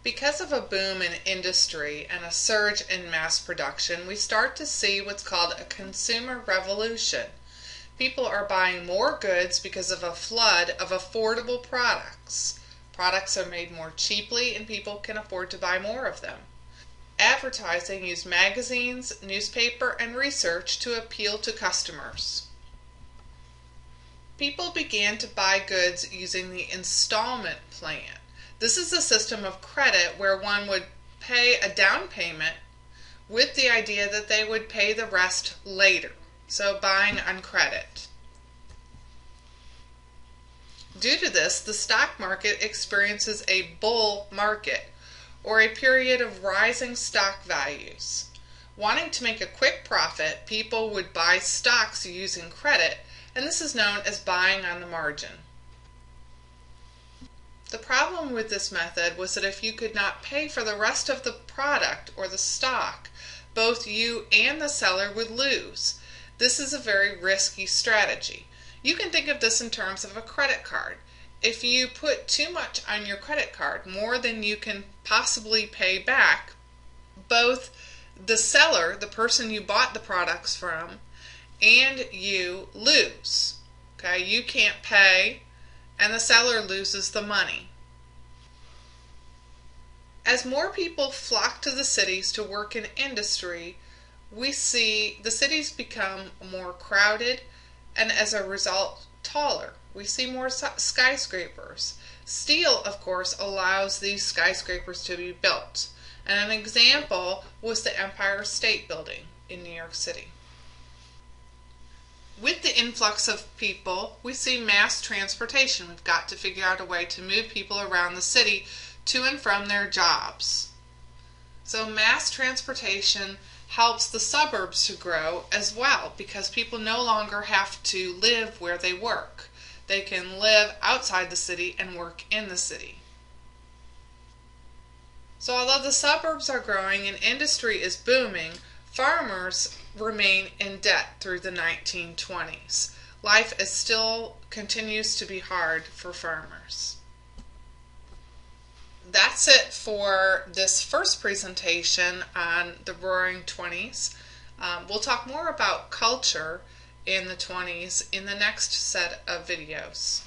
Because of a boom in industry and a surge in mass production, we start to see what's called a consumer revolution. People are buying more goods because of a flood of affordable products. Products are made more cheaply and people can afford to buy more of them. Advertising used magazines, newspaper, and research to appeal to customers. People began to buy goods using the installment plan. This is a system of credit where one would pay a down payment with the idea that they would pay the rest later. So buying on credit. Due to this, the stock market experiences a bull market, or a period of rising stock values. Wanting to make a quick profit, people would buy stocks using credit, and this is known as buying on the margin. The problem with this method was that if you could not pay for the rest of the product or the stock, both you and the seller would lose. This is a very risky strategy. You can think of this in terms of a credit card. If you put too much on your credit card, more than you can possibly pay back, both the seller, the person you bought the products from, and you lose. Okay, you can't pay, and the seller loses the money. As more people flock to the cities to work in industry, we see the cities become more crowded and as a result taller. We see more skyscrapers. Steel, of course, allows these skyscrapers to be built. And an example was the Empire State Building in New York City. With the influx of people, we see mass transportation. We've got to figure out a way to move people around the city to and from their jobs. So mass transportation helps the suburbs to grow as well, because people no longer have to live where they work. They can live outside the city and work in the city. So although the suburbs are growing and industry is booming, farmers remain in debt through the 1920s. Life is still continues to be hard for farmers. That's it for this first presentation on the Roaring Twenties. We'll talk more about culture in the 20s in the next set of videos.